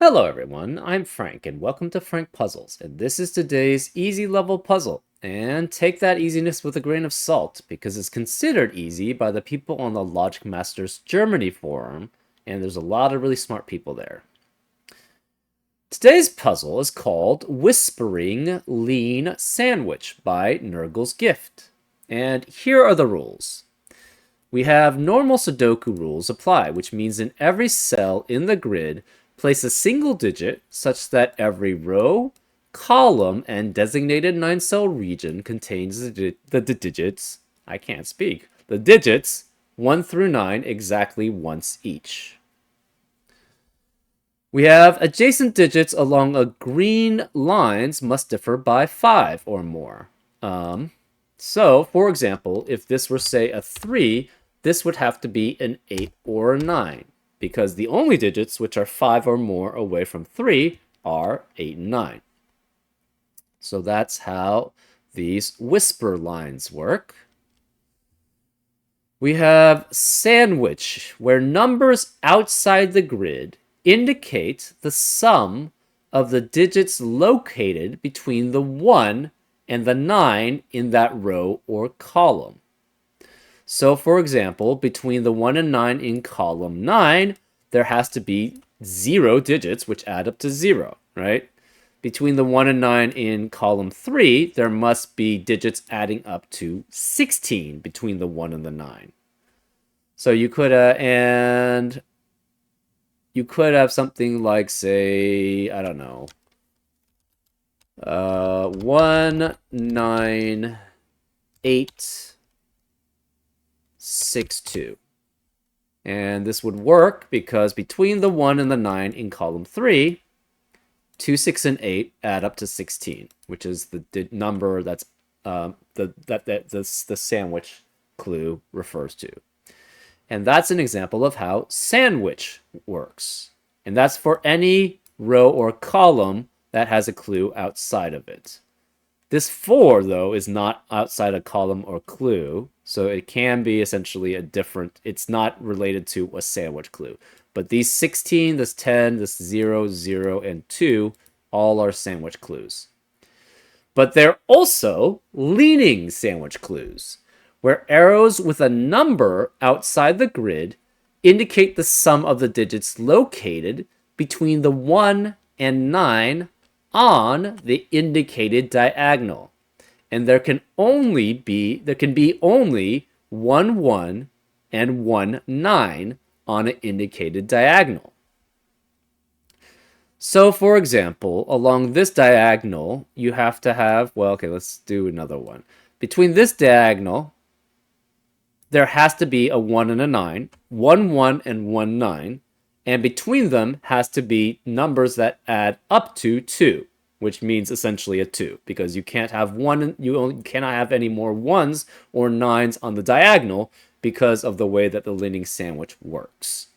Hello everyone, I'm Frank and welcome to Frank Puzzles, and this is today's easy level puzzle. And take that easiness with a grain of salt, because it's considered easy by the people on the Logic Masters Germany forum, and there's a lot of really smart people there. Today's puzzle is called Whispering Lean Sandwich by Nurgle's Gift. And here are the rules. We have normal Sudoku rules apply, which means in every cell in the grid, place a single digit such that every row, column, and designated 9-cell region contains the digits, I can't speak, the digits 1 through 9 exactly once each. We have adjacent digits along a green lines must differ by 5 or more. So, for example, if this were, say, a 3, this would have to be an 8 or a 9, because the only digits which are 5 or more away from 3 are 8 and 9. So that's how these whisper lines work. We have sandwich, where numbers outside the grid indicate the sum of the digits located between the 1 and the 9 in that row or column. So, for example, between the 1 and 9 in column 9, there has to be 0 digits, which add up to 0, right? Between the 1 and 9 in column 3, there must be digits adding up to 16 between the 1 and the 9. So you could have something like, say, I don't know, 1 9 8 6 2. And this would work because between the 1 and the 9 in column 3, 2, 6, and 8 add up to 16, which is the number that's the sandwich clue refers to. And that's an example of how sandwich works. And that's for any row or column that has a clue outside of it. This 4, though, is not outside a column or clue, so it can be essentially a different, it's not related to a sandwich clue. But these 16, this 10, this 0, 0, and 2 all are sandwich clues. But they're also leaning sandwich clues, where arrows with a number outside the grid indicate the sum of the digits located between the 1 and 9 on the indicated diagonal. And there can be only 1 1 and 1 9 on an indicated diagonal. So, for example, along this diagonal, you have to have, well, okay, let's do another one. Between this diagonal, there has to be a 1 and a 9, 1 1 and 1 9, and between them has to be numbers that add up to 2, which means essentially a 2, because you can't have you cannot have any more 1s or 9s on the diagonal because of the way that the leaning sandwich works.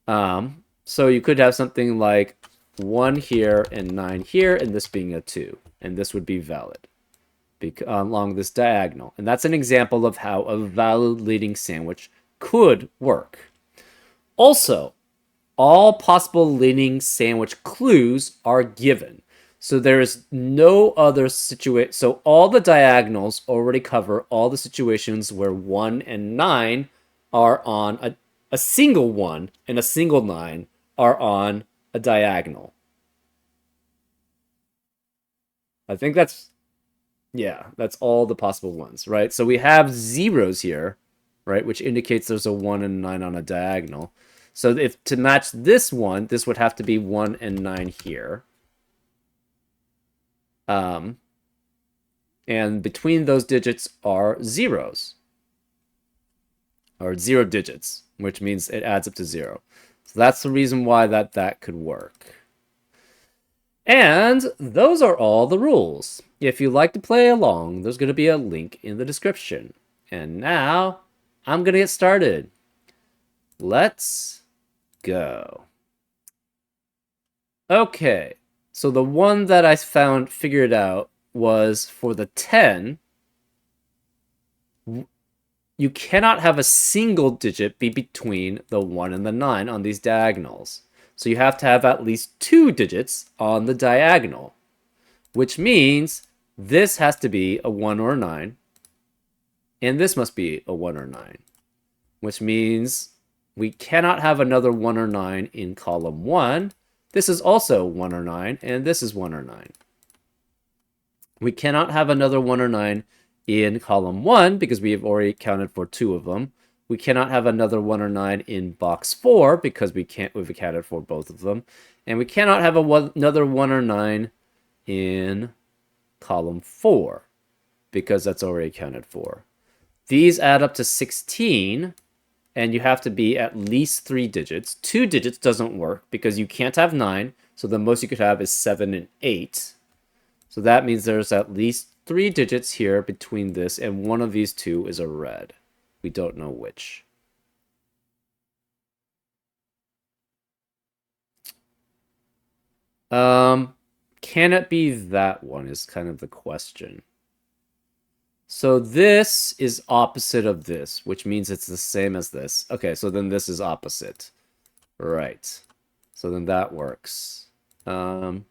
So you could have something like 1 here and 9 here, and this being a 2, and this would be valid along this diagonal. And that's an example of how a valid leading sandwich could work. Also, all possible leading sandwich clues are given. So there is no other situation. So all the diagonals already cover all the situations where 1 and 9 are on a single 1 and a single 9 are on a diagonal. I think that's all the possible ones, right? So we have zeros here, right, which indicates there's a 1 and 9 on a diagonal. So if to match this one, this would have to be 1 and 9 here. And between those digits are zeros, or 0 digits, which means it adds up to 0. So that's the reason why that could work. And those are all the rules. If you'd like to play along, there's going to be a link in the description. And now, I'm going to get started. Let's go. Okay, so the one that I figured out was for the 10. You cannot have a single digit be between the 1 and the 9 on these diagonals. So you have to have at least 2 digits on the diagonal, which means this has to be a 1 or a 9, and this must be a 1 or 9, which means we cannot have another 1 or 9 in column 1. This is also 1 or 9, and this is 1 or 9. We cannot have another 1 or 9 in column 1 because we have already accounted for 2 of them. We cannot have another 1 or 9 in box 4 because we've accounted for both of them. And we cannot have another 1 or 9 in column 4 because that's already accounted for. These add up to 16, and you have to be at least 3 digits. 2 digits doesn't work because you can't have 9, so the most you could have is 7 and 8. So that means there's at least 3 digits here between this, and one of these two is a red. We don't know which. Can it be that one is kind of the question. So this is opposite of this, which means it's the same as this. Okay, so then this is opposite. Right. So then that works. I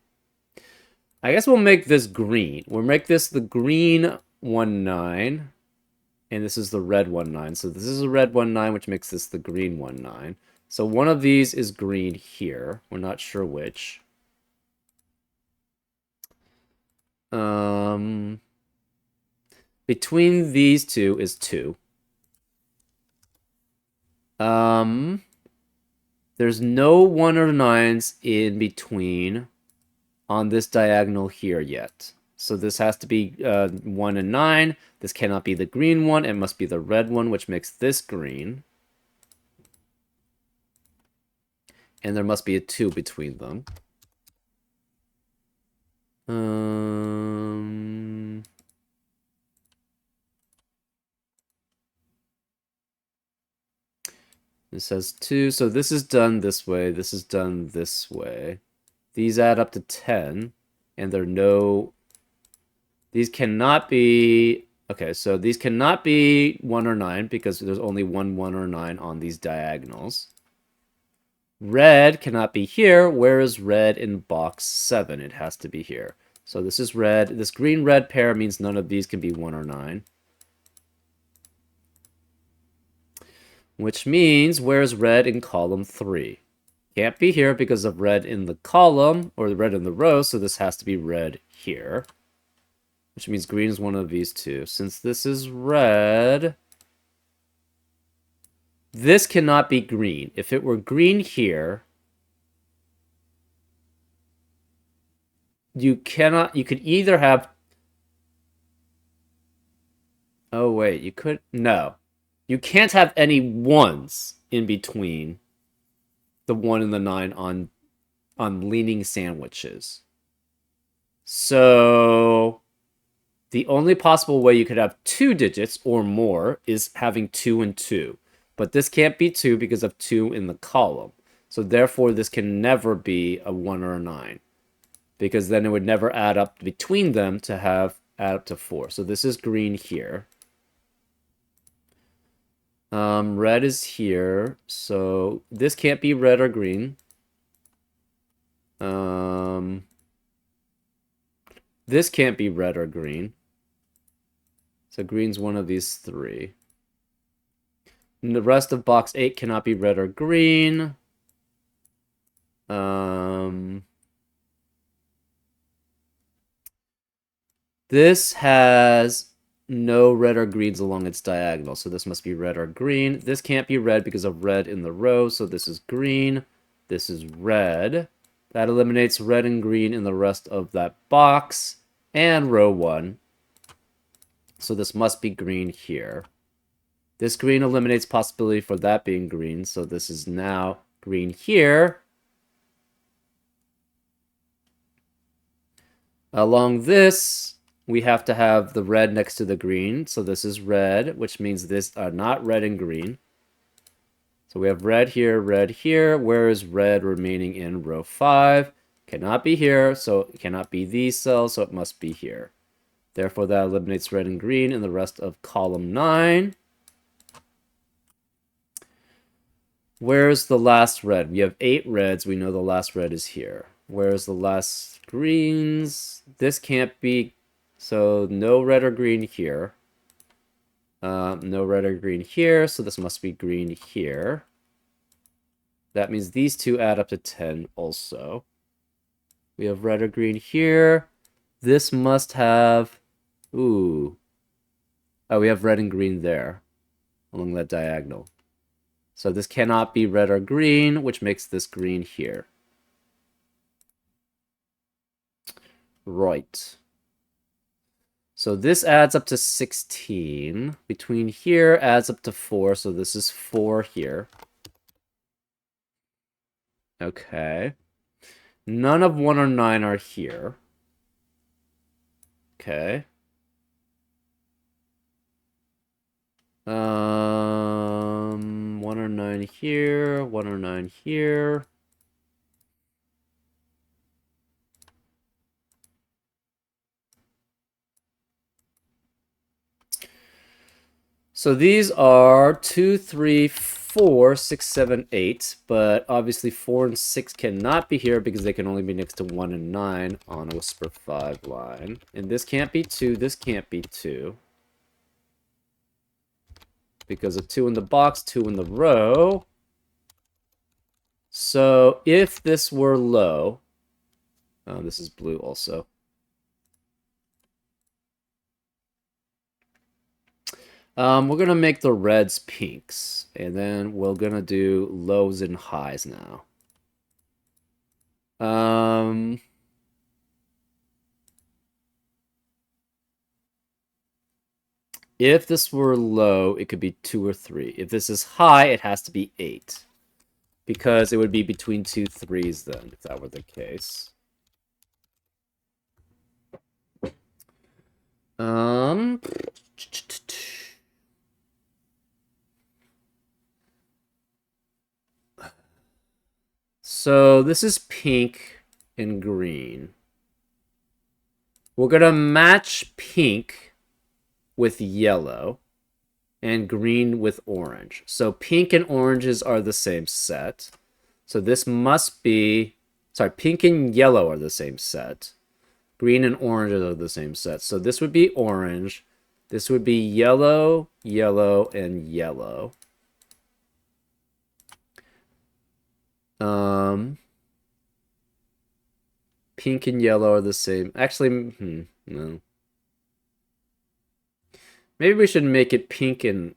guess we'll make this green. We'll make this the green 1, 9. And this is the red 1, 9. So this is a red 1, 9, which makes this the green 1, 9. So one of these is green here. We're not sure which. Between these two is 2. There's no 1 or 9s in between on this diagonal here yet. So this has to be 1 and 9. This cannot be the green one. It must be the red one, which makes this green. And there must be a 2 between them. It says 2, so this is done this way, this is done this way. These add up to 10, and there are no... These cannot be... Okay, so these cannot be 1 or 9, because there's only 1 or 9 on these diagonals. Red cannot be here. Where is red in box 7? It has to be here. So this is red. This green-red pair means none of these can be 1 or 9. Which means, where's red in column 3? Can't be here because of red in the column, or the red in the row, so this has to be red here. Which means green is one of these two. Since this is red, this cannot be green. If it were green here, you could either have... Oh, wait, you could... No. You can't have any 1s in between the 1 and the 9 on leaning sandwiches. So the only possible way you could have 2 digits or more is having 2 and 2. But this can't be 2 because of 2 in the column. So therefore, this can never be a 1 or a 9. Because then it would never add up between them to add up to 4. So this is green here. Red is here, so this can't be red or green. This can't be red or green. So green's one of these 3. And the rest of box 8 cannot be red or green. This has no red or greens along its diagonal, so this must be red or green. This can't be red because of red in the row, so this is green. This is red. That eliminates red and green in the rest of that box and row 1. So this must be green here. This green eliminates possibility for that being green, so this is now green here. Along this, we have to have the red next to the green. So this is red, which means this are not red and green. So we have red here, red here. Where is red remaining in row 5? Cannot be here, so it cannot be these cells, so it must be here. Therefore, that eliminates red and green in the rest of column 9. Where's the last red? We have 8 reds. We know the last red is here. Where's the last greens? This can't be... So no red or green here. No red or green here, so this must be green here. That means these two add up to 10 also. We have red or green here. This must have... Ooh. Oh, we have red and green there along that diagonal. So this cannot be red or green, which makes this green here. Right. So this adds up to 16. Between here adds up to 4, so this is 4 here. Okay. None of 1 or 9 are here. Okay. 1 or 9 here, 1 or 9 here. So these are 2, 3, 4, 6, 7, 8, but obviously 4 and 6 cannot be here because they can only be next to 1 and 9 on a Whisper 5 line. And this can't be 2, this can't be 2. Because of 2 in the box, 2 in the row. So if this were low, oh, this is blue also. We're gonna make the reds pinks, and then we're gonna do lows and highs now. If this were low, it could be 2 or 3. If this is high, it has to be 8. Because it would be between 2 3s then, if that were the case. So this is pink and green. We're gonna match pink with yellow and green with orange. So pink and oranges are the same set. So this must be, sorry, pink and yellow are the same set. Green and orange are the same set. So this would be orange. This would be yellow, yellow, and yellow. Pink and yellow are the same. Actually, no. Maybe we should make it pink and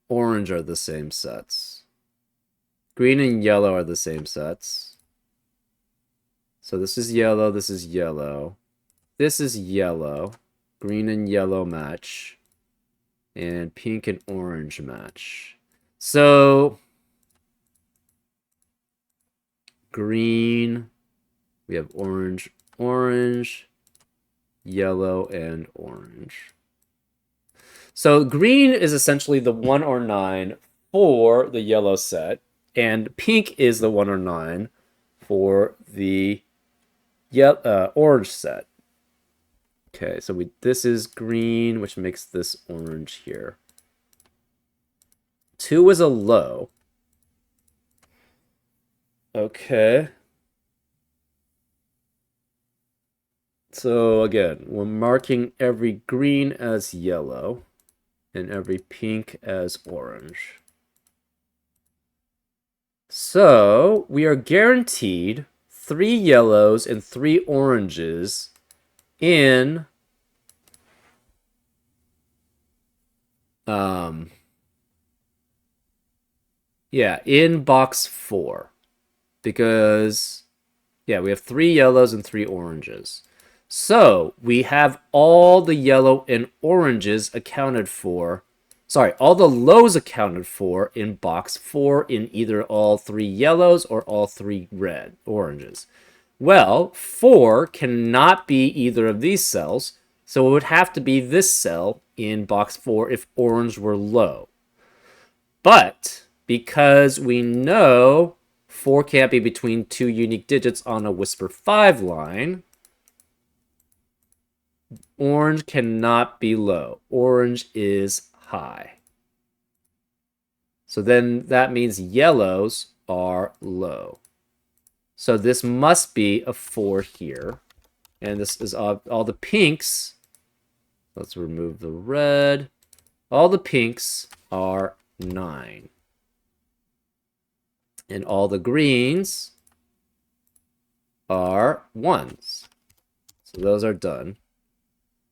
orange are the same sets. Green and yellow are the same sets. So this is yellow, this is yellow. This is yellow. Green and yellow match. And pink and orange match. So green, we have orange, orange, yellow, and orange. So green is essentially the 1 or 9 for the yellow set, and pink is the 1 or 9 for the orange set. Okay, so this is green, which makes this orange here. 2 is a low. Okay. So again, we're marking every green as yellow and every pink as orange. So we are guaranteed 3 yellows and 3 oranges in in box 4. Because we have 3 yellows and 3 oranges. So we have all the yellow and oranges accounted for. Sorry, all the lows accounted for in box 4 in either all 3 yellows or all 3 oranges. Well, 4 cannot be either of these cells, so it would have to be this cell in box 4 if orange were low. But because we know 4 can't be between 2 unique digits on a Whisper 5 line, orange cannot be low. Orange is high. So then that means yellows are low. So this must be a 4 here. And this is all the pinks. Let's remove the red. All the pinks are 9. And all the greens are 1s. So those are done.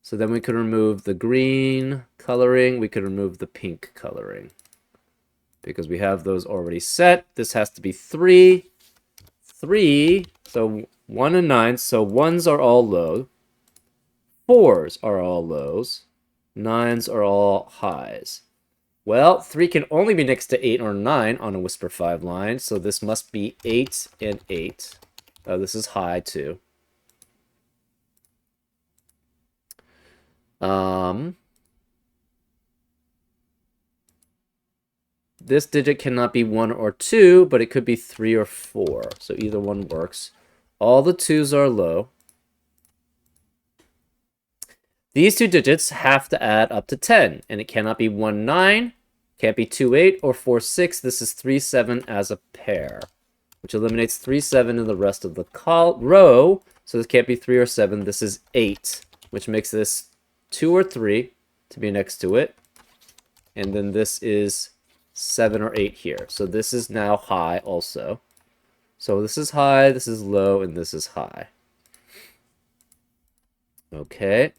So then we could remove the green coloring. We could remove the pink coloring. Because we have those already set. This has to be 3. 3. So 1 and 9. So 1s are all low. 4s are all lows. 9s are all highs. Well, 3 can only be next to 8 or 9 on a Whisper 5 line. So this must be 8 and 8. This is high too. This digit cannot be 1 or 2, but it could be 3 or 4. So either one works. All the 2s are low. These two digits have to add up to 10, and it cannot be 1, 9, can't be 2, 8, or 4, 6. This is 3, 7 as a pair, which eliminates 3, 7 in the rest of the row. So this can't be 3 or 7. This is 8, which makes this 2 or 3 to be next to it. And then this is 7 or 8 here. So this is now high also. So this is high, this is low, and this is high. Okay.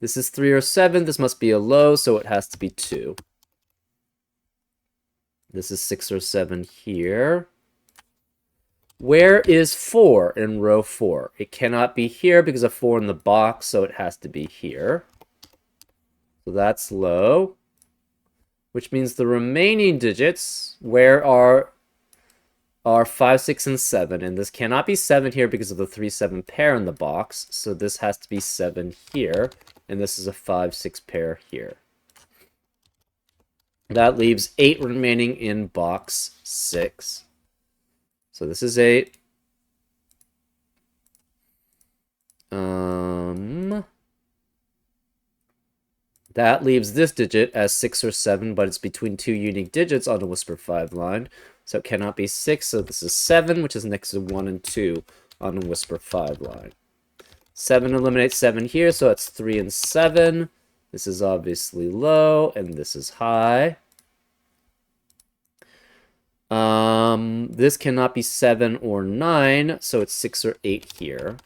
This is 3 or 7. This must be a low, so it has to be 2. This is 6 or 7 here. Where is 4 in row 4? It cannot be here because of 4 in the box, so it has to be here. So that's low. Which means the remaining digits, where are 5, 6, and 7. And this cannot be 7 here because of the 3, 7 pair in the box. So this has to be 7 here. And this is a 5, 6 pair here. That leaves 8 remaining in box 6. So this is 8. That leaves this digit as 6 or 7, but it's between two unique digits on the Whisper 5 line. So it cannot be 6, so this is 7, which is next to 1 and 2 on the Whisper 5 line. 7 eliminates 7 here, so that's 3 and 7. This is obviously low, and this is high. This cannot be 7 or 9, so it's 6 or 8 here.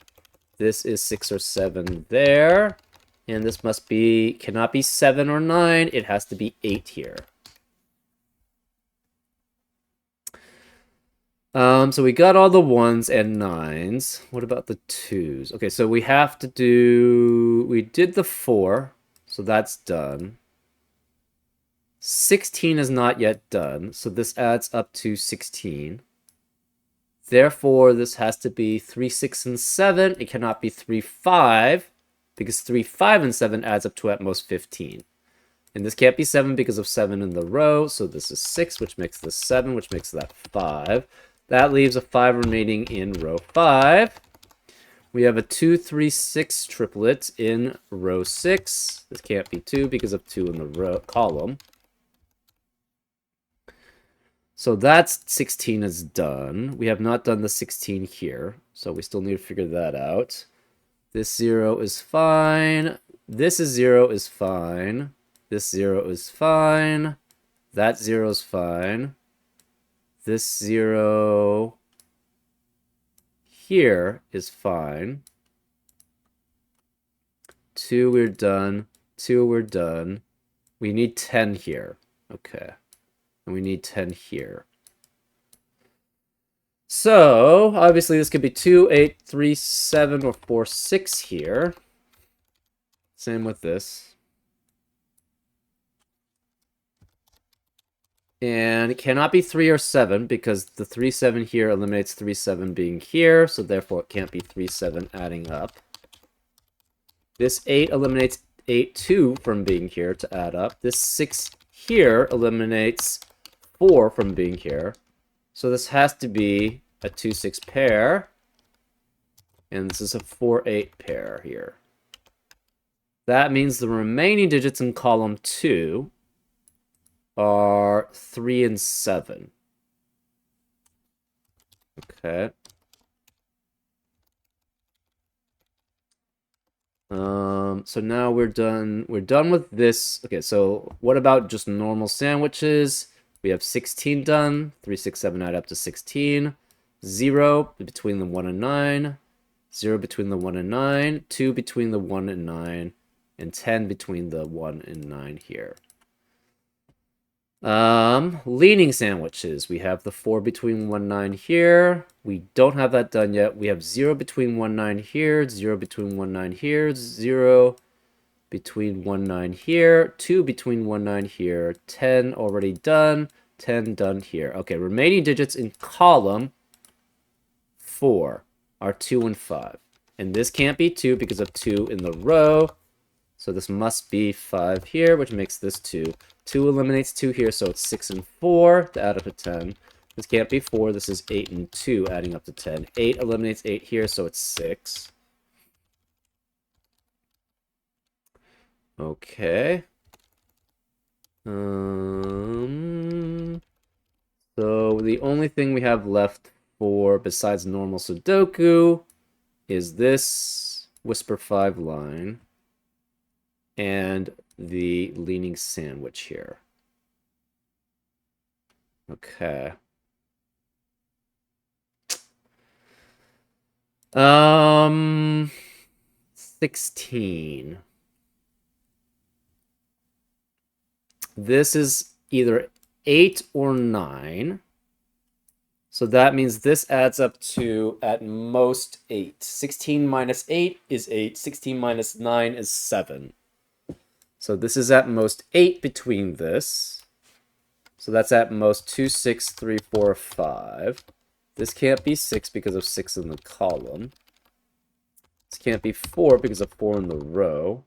This is 6 or 7 there. And this cannot be 7 or 9. It has to be 8 here. So we got all the 1s and 9s. What about the 2s? Okay, so we have to do... We did the 4, so that's done. 16 is not yet done, so this adds up to 16. Therefore, this has to be 3, 6, and 7. It cannot be 3, 5. Because 3, 5, and 7 adds up to at most 15. And this can't be 7 because of 7 in the row. So this is 6, which makes this 7, which makes that 5. That leaves a 5 remaining in row 5. We have a 2, 3, 6 triplet in row 6. This can't be 2 because of 2 in the column. So that's 16 is done. We have not done the 16 here. So we still need to figure that out. This 0 is fine. This is 0 is fine. This 0 is fine. That 0 is fine. This 0 here is fine. 2, we're done. 2, we're done. We need 10 here. Okay. And we need 10 here. So, obviously, this could be 2, 8, 3, 7, or 4, 6 here. Same with this. And it cannot be 3 or 7 because the 3, 7 here eliminates 3, 7 being here. So, therefore, it can't be 3, 7 adding up. This 8 eliminates 8, 2 from being here to add up. This 6 here eliminates 4 from being here. So this has to be a 2, 6 pair. And this is a 4, 8 pair here. That means the remaining digits in column 2 are 3 and 7. Okay. So now we're done. We're done with this. Okay, so what about just normal sandwiches? We have 16 done. 3, 6, 7 add up to 16. 0 between the 1 and 9. 0 between the 1 and 9. 2 between the 1 and 9. And 10 between the 1 and 9 here. Leaning sandwiches. We have the 4 between 1, 9 here. We don't have that done yet. We have 0 between 1, 9 here, 0 between 1, 9 here, 0 between 1, 9 here, 2 between 1, 9 here, 10 already done, 10 done here. Okay, remaining digits in column 4 are 2 and 5. And this can't be 2 because of 2 in the row. So this must be 5 here, which makes this 2. 2 eliminates 2 here, so it's 6 and 4 to add up to 10. This can't be 4. This is 8 and 2 adding up to 10. 8 eliminates 8 here, so it's 6. Okay. So the only thing we have left for besides normal Sudoku is this Whisper 5 line and the leaning sandwich here. Okay. 16. This is either 8 or 9. So that means this adds up to, at most, 8. 16 minus 8 is 8. 16 minus 9 is 7. So this is at most 8 between this. So that's at most 2, 6, 3, 4, 5. This can't be 6 because of 6 in the column. This can't be 4 because of 4 in the row.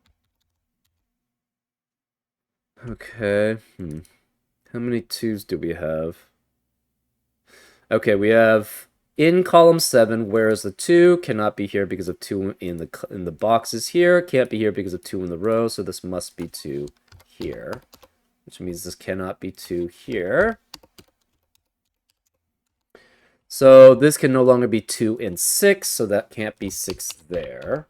Okay. How many 2s do we have? Okay, we have in column 7, where is the 2? Cannot be here because of 2 in the boxes here. Can't be here because of 2 in the row, so this must be 2 here. Which means this cannot be 2 here. So this can no longer be 2 and 6, so that can't be 6 there.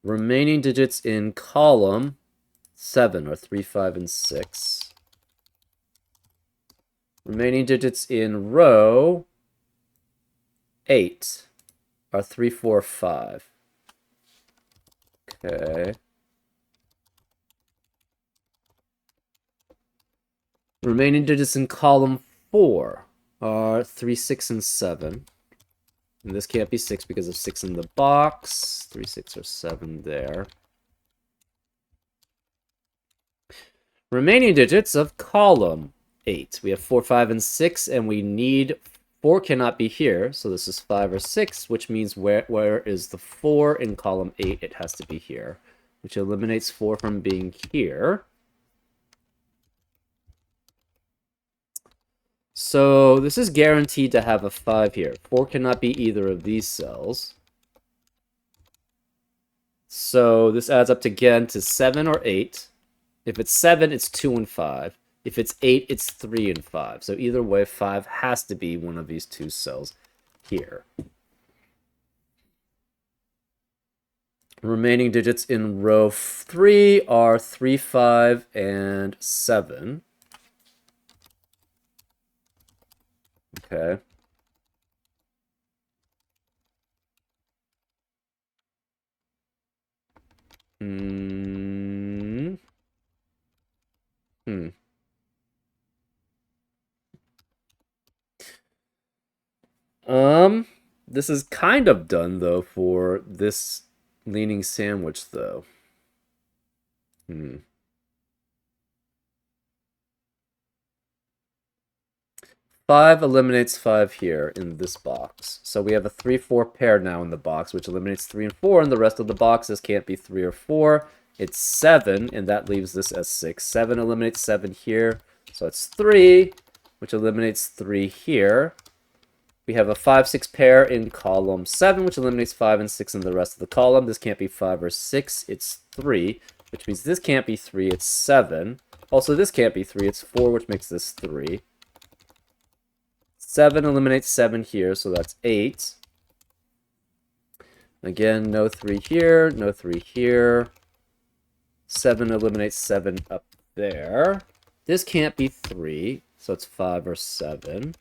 Remaining digits in column 7 are 3, 5, and 6. Remaining digits in row 8 are 3, 4, 5. Okay. Remaining digits in column 4 are 3, 6, and 7. And this can't be 6 because of 6 in the box. 3, 6, or 7 there. Remaining digits of column 8. We have 4, 5, and 6, and we need 4 cannot be here, so this is 5 or 6, which means where is the 4 in column 8? It has to be here, which eliminates 4 from being here. So this is guaranteed to have a 5 here. 4 cannot be either of these cells. So this adds up again to 7 or 8. If it's 7, it's 2 and 5. If it's 8, it's 3 and 5. So either way, 5 has to be one of these 2 cells here. Remaining digits in row 3 are 3, 5, and 7. Okay. This is kind of done, though, for this leaning sandwich, though. 5 eliminates 5 here in this box. So we have a 3-4 pair now in the box, which eliminates 3 and 4, and the rest of the boxes can't be 3 or 4. It's 7, and that leaves this as 6. 7 eliminates 7 here, so it's 3, which eliminates 3 here. We have a 5, 6 pair in column 7, which eliminates 5 and 6 in the rest of the column. This can't be 5 or 6, it's 3, which means this can't be 3, it's 7. Also, this can't be 3, it's 4, which makes this 3. 7 eliminates 7 here, so that's 8. Again, no 3 here, no 3 here. 7 eliminates 7 up there. This can't be 3, so it's 5 or 7.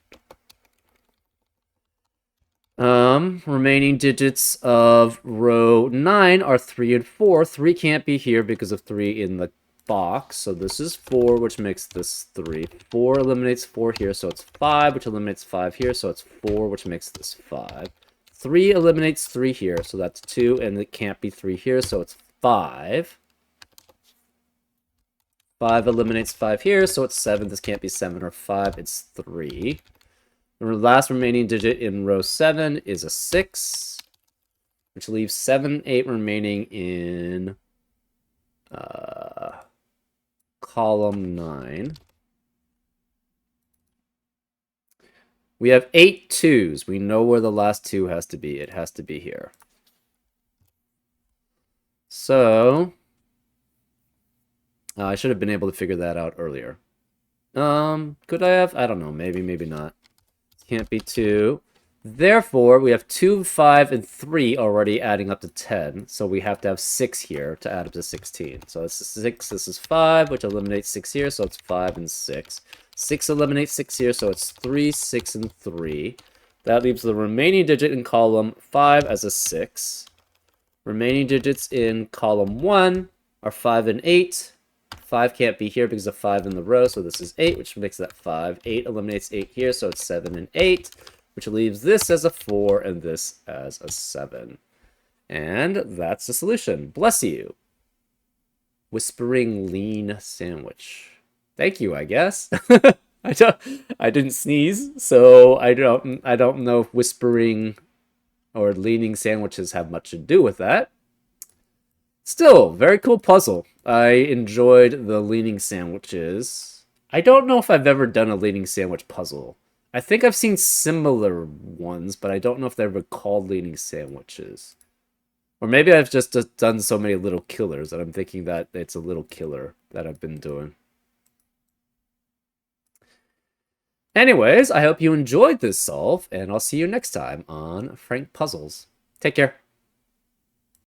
Remaining digits of row 9 are 3 and 4. 3 can't be here because of 3 in the box, so this is 4, which makes this 3. 4 eliminates 4 here, so it's 5, which eliminates 5 here, so it's 4, which makes this 5. 3 eliminates 3 here, so that's 2, and it can't be 3 here, so it's 5. 5 eliminates 5 here, so it's 7. This can't be 7 or 5, it's 3. The last remaining digit in row 7 is a 6, which leaves 7, 8 remaining in column 9. We have 8 2s. We know where the last 2 has to be. It has to be here. So, I should have been able to figure that out earlier. Could I have? I don't know. Maybe, maybe not. Can't be 2. Therefore, we have 2, 5, and 3 already adding up to 10. So we have to have 6 here to add up to 16. So this is 6, this is 5, which eliminates 6 here, so it's 5 and 6. 6 eliminates 6 here, so it's 3, 6, and 3. That leaves the remaining digit in column 5 as a 6. Remaining digits in column 1 are 5 and 8. 5 can't be here because of 5 in the row, so this is 8, which makes that 5. 8 eliminates 8 here, so it's 7 and 8, which leaves this as a 4 and this as a 7. And that's the solution. Bless you. Whispering lean sandwich. Thank you, I guess. I didn't sneeze, so I don't know if whispering or leaning sandwiches have much to do with that. Still, very cool puzzle. I enjoyed the leaning sandwiches. I don't know if I've ever done a leaning sandwich puzzle. I think I've seen similar ones, but I don't know if they're ever called leaning sandwiches. Or maybe I've just done so many little killers that I'm thinking that it's a little killer that I've been doing. Anyways, I hope you enjoyed this solve, and I'll see you next time on Frank Puzzles. Take care.